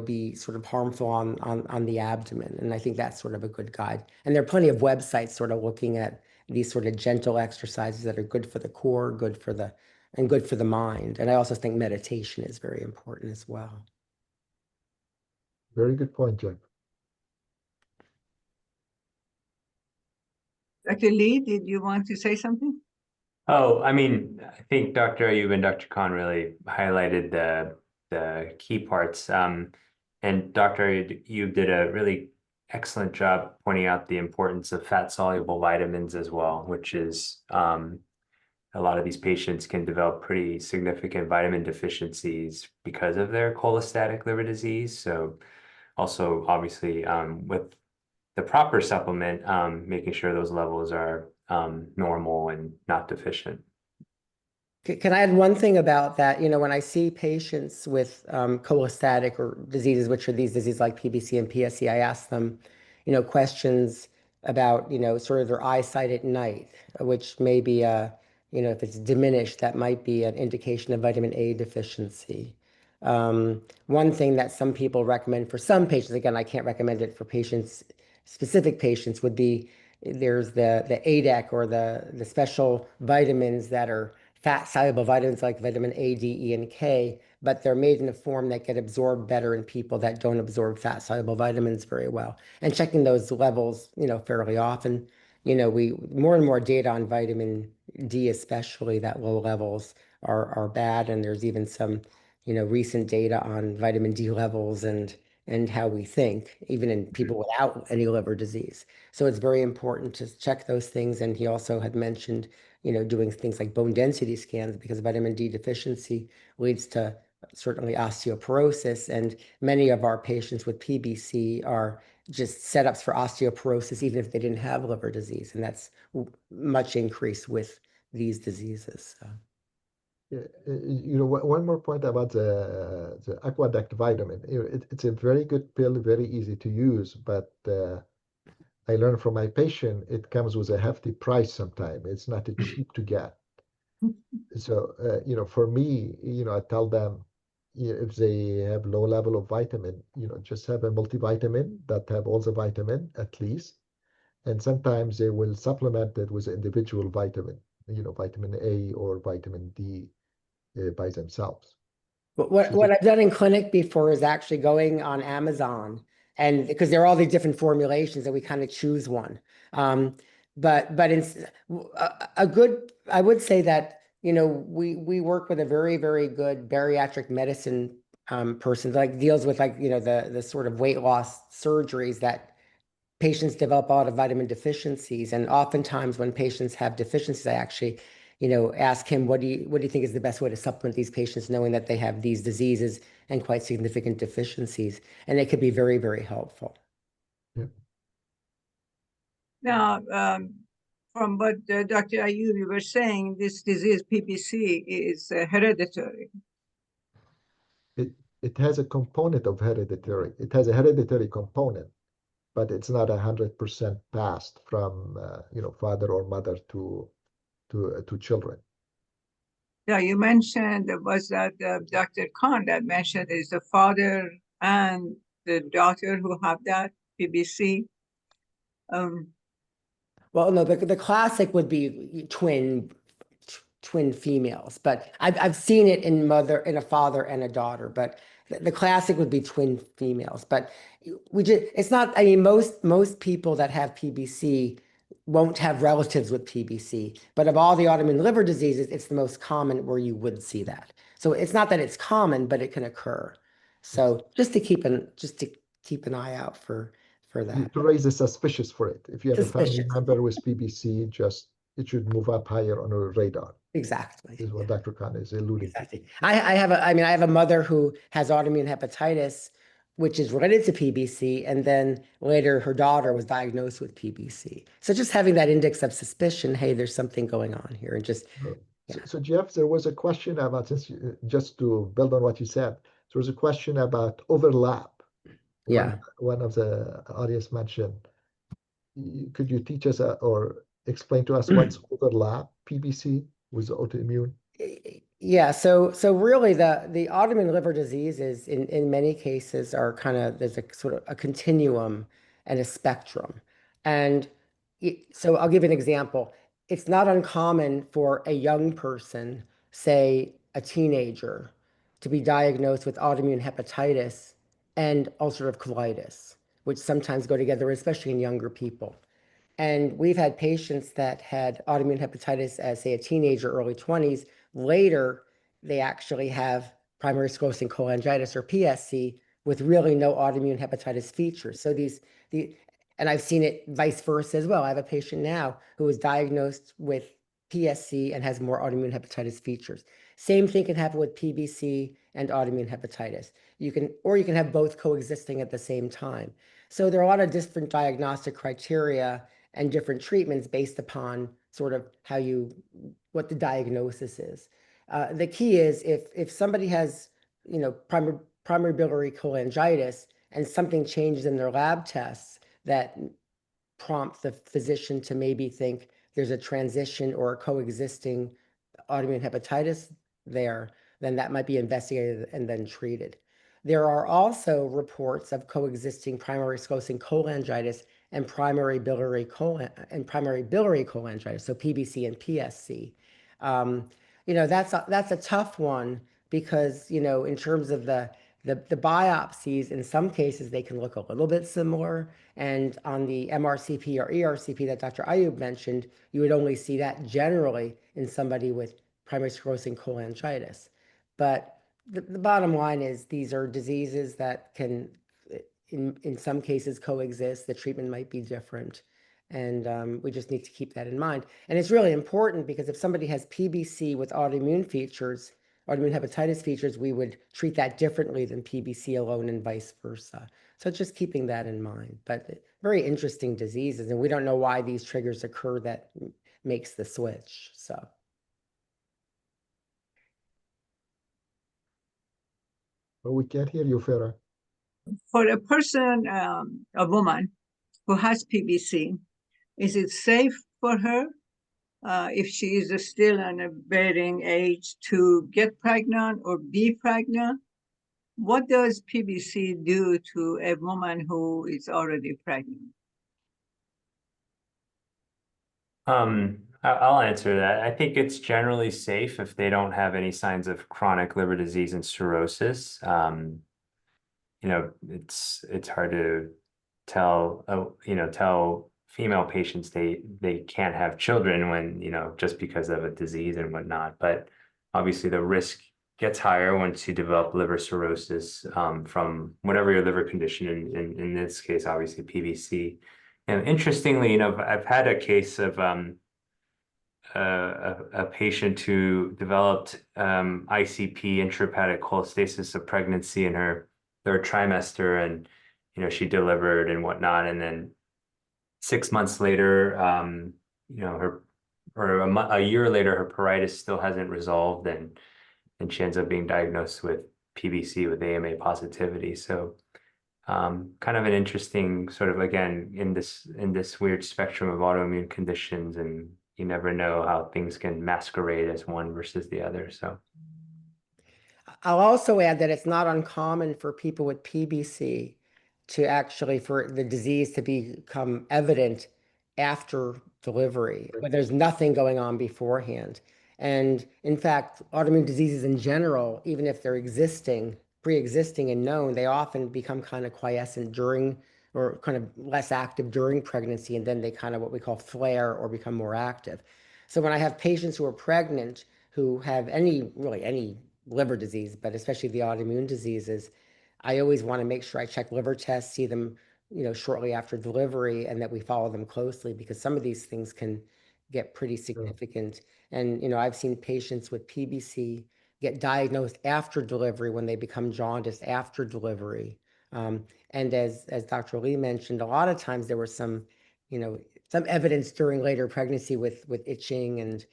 be sort of harmful on the abdomen. And I think that's sort of a good guide. And there are plenty of websites sort of looking at these sort of gentle exercises that are good for the core, good for the mind. And I also think meditation is very important as well. Very good point, Jeff. Dr. Lee, did you want to say something? Oh, I mean, I think Dr. Ayub and Dr. Khan really highlighted the key parts. And Dr. Ayub did a really excellent job pointing out the importance of fat-soluble vitamins as well, which is a lot of these patients can develop pretty significant vitamin deficiencies because of their cholestatic liver disease. So also, obviously, with the proper supplement, making sure those levels are normal and not deficient. Can I add one thing about that? When I see patients with cholestatic or diseases, which are these diseases like PBC and PSC, I ask them, questions about, sort of their eyesight at night, which may be, if it's diminished, that might be an indication of vitamin A deficiency. One thing that some people recommend for some patients, again, I can't recommend it for specific patients, would be there's the ADEC or the special vitamins that are fat-soluble vitamins like vitamin A, D, E, and K, but they're made in a form that get absorbed better in people that don't absorb fat-soluble vitamins very well. And checking those levels, fairly often. We more and more data on vitamin D, especially that low levels are bad, and there's even some, recent data on vitamin D levels and how we think, even in people without any liver disease. So it's very important to check those things. And he also had mentioned, doing things like bone density scans, because vitamin D deficiency leads to certainly osteoporosis. And many of our patients with PBC are just setups for osteoporosis, even if they didn't have liver disease. And that's much increased with these diseases. So. One more point about the aqueduct vitamin. It's a very good pill, very easy to use, but I learned from my patient, it comes with a hefty price sometimes. It's not cheap to get. So, for me, I tell them, if they have low level of vitamin, just have a multivitamin that have all the vitamin at least. And sometimes they will supplement it with individual vitamin, vitamin A or vitamin D by themselves. What I've done in clinic before is actually going on Amazon, and because there are all these different formulations that we kind of choose one. But it's a good, I would say that, we work with a very, very good bariatric medicine person that deals with the sort of weight loss surgeries that patients develop a lot of vitamin deficiencies. And oftentimes when patients have deficiencies, I actually, ask him, what do you think is the best way to supplement these patients, knowing that they have these diseases and quite significant deficiencies? And it could be very, very helpful. Yeah. Now, from what Dr. Ayub, you were saying, this disease, PBC, is hereditary. It has a component of hereditary. It has a hereditary component, but it's not 100% passed from father or mother to children. Yeah, you mentioned, was that Dr. Khan that mentioned is the father and the daughter who have that PBC? Well, no, the classic would be twin females, but I've seen it in a father and a daughter, but the classic would be twin females. But it's not, I mean, most people that have PBC won't have relatives with PBC, but of all the autoimmune liver diseases, it's the most common where you would see that. So it's not that it's common, but it can occur. So just to keep an eye out for that. To raise a suspicious for it. If you have a family Suspicious. member with PBC, it should move up higher on your radar. Exactly. This is what Dr. Khan is alluding to. Exactly. I have a mother who has autoimmune hepatitis, which is related to PBC, and then later her daughter was diagnosed with PBC. So just having that index of suspicion, hey, there's something going on here, and just So Jeff, there was a question about this, just to build on what you said. There was a question about overlap. yeah. One of the audience mentioned. Could you teach us or explain to us what's overlap PBC with autoimmune? Yeah, so really the autoimmune liver diseases in many cases are there's a sort of a continuum and a spectrum. And so I'll give you an example. It's not uncommon for a young person, say a teenager, to be diagnosed with autoimmune hepatitis and ulcerative colitis, which sometimes go together, especially in younger people. And we've had patients that had autoimmune hepatitis as, say, a teenager, early 20s. Later, they actually have primary sclerosing cholangitis or PSC with really no autoimmune hepatitis features. So and I've seen it vice versa as well. I have a patient now who was diagnosed with PSC and has more autoimmune hepatitis features. Same thing can happen with PBC and autoimmune hepatitis. You can have both coexisting at the same time. So there are a lot of different diagnostic criteria and different treatments based upon sort of what the diagnosis is. The key is if somebody has, primary biliary cholangitis and something changes in their lab tests that prompt the physician to maybe think there's a transition or a coexisting autoimmune hepatitis there, then that might be investigated and then treated. There are also reports of coexisting primary sclerosing cholangitis and primary biliary cholangitis, so PBC and PSC. That's a tough one because in terms of the biopsies, in some cases they can look a little bit similar, and on the MRCP or ERCP that Dr. Ayub mentioned, you would only see that generally in somebody with primary sclerosing cholangitis. But the bottom line is these are diseases that can, in some cases, coexist. The treatment might be different, and we just need to keep that in mind. And it's really important because if somebody has PBC with autoimmune features, autoimmune hepatitis features, we would treat that differently than PBC alone and vice versa. So just keeping that in mind. But very interesting diseases, and we don't know why these triggers occur that makes the switch. So. Well, we can't hear you, Farah. For a person, a woman who has PBC, is it safe for her if she is still in a bearing age to get pregnant or be pregnant? What does PBC do to a woman who is already pregnant? I'll answer that. I think it's generally safe if they don't have any signs of chronic liver disease and cirrhosis. It's hard to tell female patients they can't have children when, just because of a disease and whatnot. But obviously the risk gets higher once you develop liver cirrhosis from whatever your liver condition, in this case, obviously PBC. And interestingly, I've had a case of a patient who developed ICP, intrahepatic cholestasis of pregnancy, in her third trimester, and she delivered and whatnot, and then 6 months later, a year later, her pruritus still hasn't resolved, and she ends up being diagnosed with PBC with AMA positivity. So kind of an interesting sort of, again, in this weird spectrum of autoimmune conditions, and you never know how things can masquerade as one versus the other. So I'll also add that it's not uncommon for people with PBC to actually for the disease to become evident after delivery, where there's nothing going on beforehand. And in fact, autoimmune diseases in general, even if they're pre-existing and known, they often become kind of quiescent during or kind of less active during pregnancy, and then they kind of what we call flare or become more active. So when I have patients who are pregnant who have really any liver disease, but especially the autoimmune diseases, I always want to make sure I check liver tests, see them, shortly after delivery, and that we follow them closely because some of these things can get pretty significant. And, I've seen patients with PBC get diagnosed after delivery when they become jaundiced after delivery. And as Dr. Lee mentioned, a lot of times there was some evidence during later pregnancy with itching and,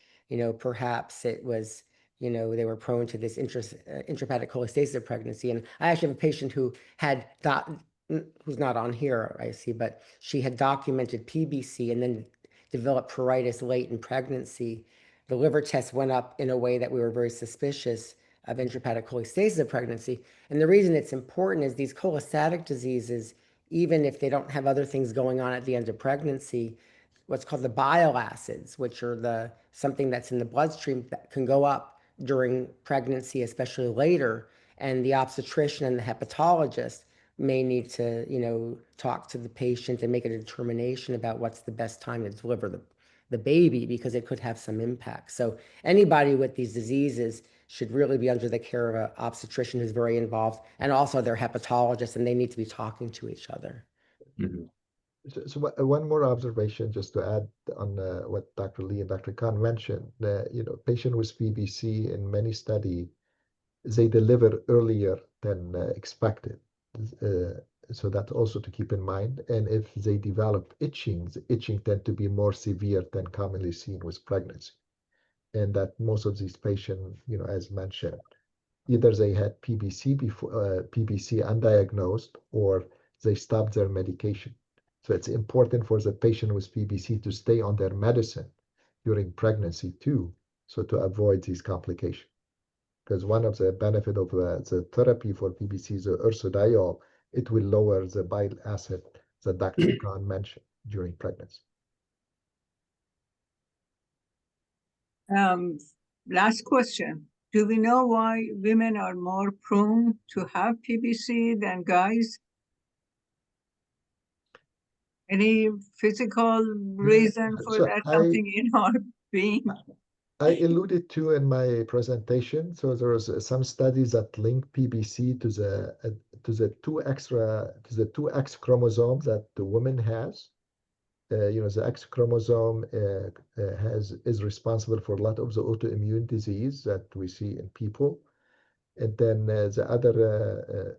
perhaps it was, they were prone to this intrahepatic cholestasis of pregnancy. And I actually have a patient who had who's not on here, I see, but she had documented PBC and then developed pruritus late in pregnancy. The liver test went up in a way that we were very suspicious of intrahepatic cholestasis of pregnancy. And the reason it's important is these cholestatic diseases, even if they don't have other things going on at the end of pregnancy, what's called the bile acids, which are something that's in the bloodstream that can go up during pregnancy, especially later, and the obstetrician and the hepatologist may need to, talk to the patient and make a determination about what's the best time to deliver the baby because it could have some impact. So anybody with these diseases should really be under the care of an obstetrician who's very involved and also their hepatologist, and they need to be talking to each other. Mm-hmm. So one more observation just to add on what Dr. Lee and Dr. Khan mentioned. Patient with PBC in many study, they deliver earlier than expected. So that also to keep in mind. And if they develop itching, the itching tend to be more severe than commonly seen with pregnancy. And that most of these patients, as mentioned, either they had PBC before PBC undiagnosed, or they stopped their medication. So it's important for the patient with PBC to stay on their medicine during pregnancy too, so to avoid these complications. Because one of the benefit of the therapy for PBC is the ursodiol, it will lower the bile acid that Dr. Khan mentioned during pregnancy. Last question. Do we know why women are more prone to have PBC than guys? Any physical reason for So that? Something in our being? I alluded to in my presentation. So there was some studies that link PBC to the two X chromosomes that the woman has. The X chromosome is responsible for a lot of the autoimmune disease that we see in people. And then the other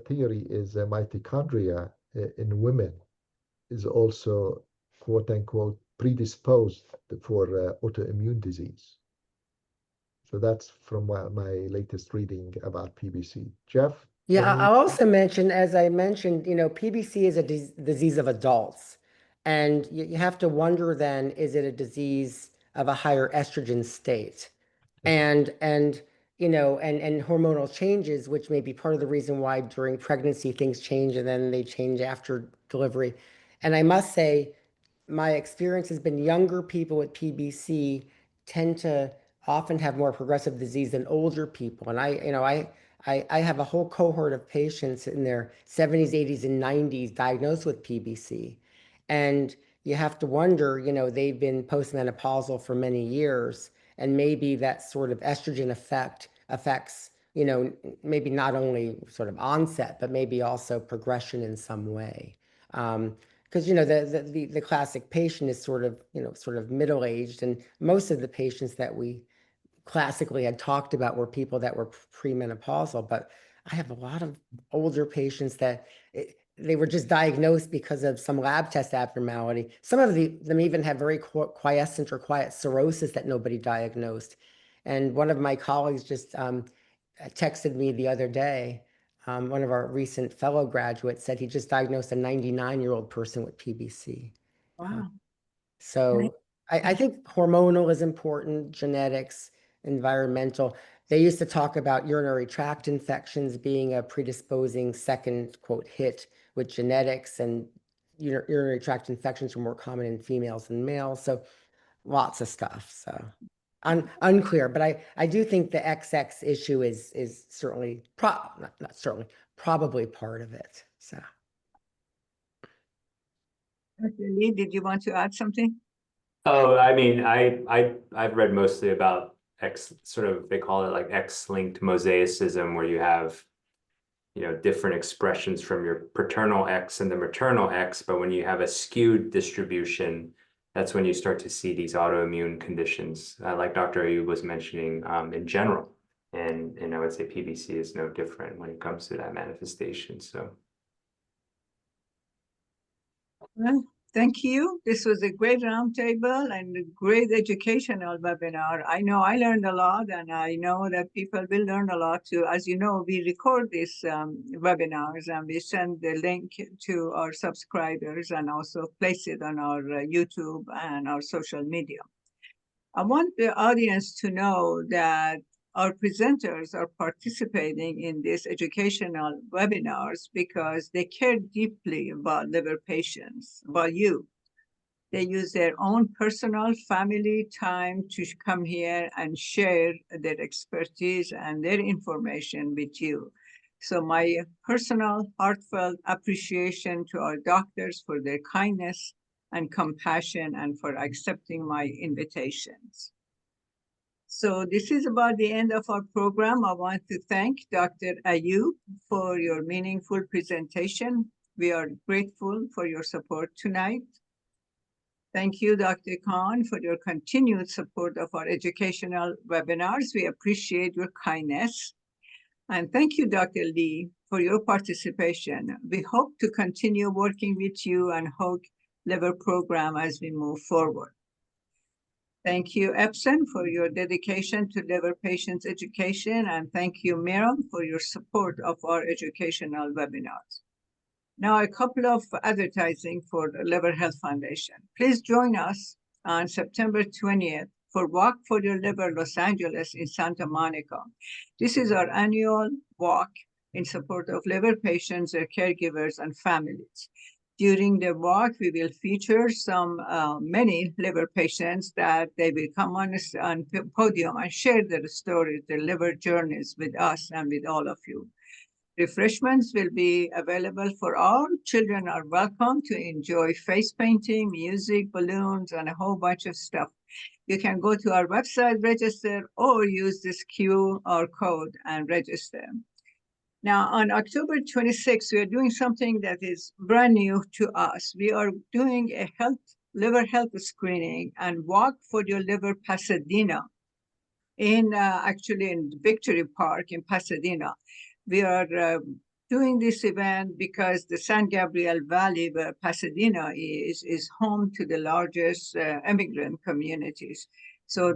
theory is mitochondria in women is also quote unquote predisposed for autoimmune disease. So that's from my latest reading about PBC. Jeff? Yeah, I'll also mention, as I mentioned, PBC is a disease of adults. And you have to wonder then, is it a disease of a higher estrogen state? And hormonal changes, which may be part of the reason why during pregnancy things change and then they change after delivery. And I must say, my experience has been younger people with PBC tend to often have more progressive disease than older people. And I have a whole cohort of patients in their 70s, 80s, and 90s diagnosed with PBC. And you have to wonder, they've been postmenopausal for many years, and maybe that sort of estrogen affects, maybe not only sort of onset, but maybe also progression in some way. Because the classic patient is sort of middle-aged, and most of the patients that we classically had talked about were people that were premenopausal, but I have a lot of older patients that they were just diagnosed because of some lab test abnormality. Some of them even have very quiescent or quiet cirrhosis that nobody diagnosed. And one of my colleagues just texted me the other day. One of our recent fellow graduates said he just diagnosed a 99-year-old person with PBC. Wow. So I think hormonal is important, genetics, environmental. They used to talk about urinary tract infections being a predisposing second, quote, hit with genetics, and urinary tract infections are more common in females than males. So lots of stuff. So unclear, but I do think the XX issue is certainly, not certainly, probably part of it. So. Dr. Lee, did you want to add something? Oh, I mean, I've read mostly about sort of, they call it like X-linked mosaicism, where you have, you know, different expressions from your paternal X and the maternal X, but when you have a skewed distribution, that's when you start to see these autoimmune conditions, like Dr. Ayub was mentioning, in general. And I would say PBC is no different when it comes to that manifestation. So. Well, thank you. This was a great roundtable and a great educational webinar. I know I learned a lot, and I know that people will learn a lot too. As you know, we record these webinars and we send the link to our subscribers and also place it on our YouTube and our social media. I want the audience to know that our presenters are participating in these educational webinars because they care deeply about liver patients, about you. They use their own personal family time to come here and share their expertise and their information with you. So my personal heartfelt appreciation to our doctors for their kindness and compassion and for accepting my invitations. So this is about the end of our program. I want to thank Dr. Ayub for your meaningful presentation. We are grateful for your support tonight. Thank you, Dr. Khan, for your continued support of our educational webinars. We appreciate your kindness. And thank you, Dr. Lee, for your participation. We hope to continue working with you and HOG Liver program as we move forward. Thank you, Epson, for your dedication to liver patients' education, and thank you, Miriam, for your support of our educational webinars. Now, a couple of advertising for the Liver Health Foundation. Please join us on September 20th for Walk for Your Liver Los Angeles in Santa Monica. This is our annual walk in support of liver patients, their caregivers, and families. During the walk, we will feature many liver patients that they will come on the podium and share their stories, their liver journeys with us and with all of you. Refreshments will be available for all. Children are welcome to enjoy face painting, music, balloons, and a whole bunch of stuff. You can go to our website, register, or use this QR code and register. Now, on October 26th, we are doing something that is brand new to us. We are doing a liver health screening and Walk for Your Liver Pasadena actually in Victory Park in Pasadena. We are doing this event because the San Gabriel Valley, where Pasadena is home to the largest immigrant communities. So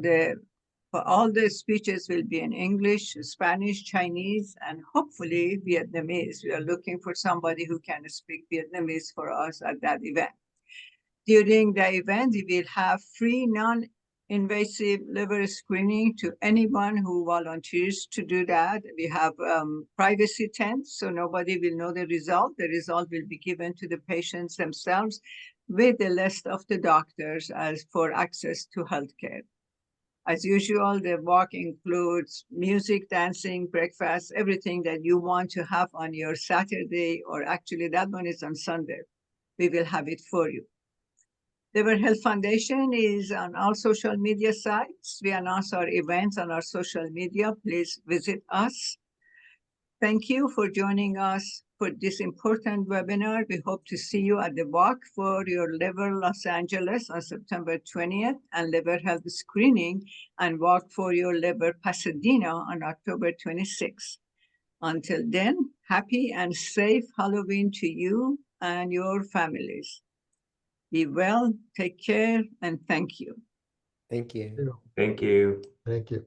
all the speeches will be in English, Spanish, Chinese, and hopefully Vietnamese. We are looking for somebody who can speak Vietnamese for us at that event. During the event, we will have free non-invasive liver screening to anyone who volunteers to do that. We have privacy tents, so nobody will know the result. The result will be given to the patients themselves with the list of the doctors as for access to healthcare. As usual, the walk includes music, dancing, breakfast, everything that you want to have on your Saturday, or actually that one is on Sunday. We will have it for you. Liver Health Foundation is on all social media sites. We announce our events on our social media. Please visit us. Thank you for joining us for this important webinar. We hope to see you at the Walk for Your Liver Los Angeles on September 20th and Liver Health Screening and Walk for Your Liver Pasadena on October 26th. Until then, happy and safe Halloween to you and your families. Be well, take care, and thank you. Thank you. Thank you. Thank you.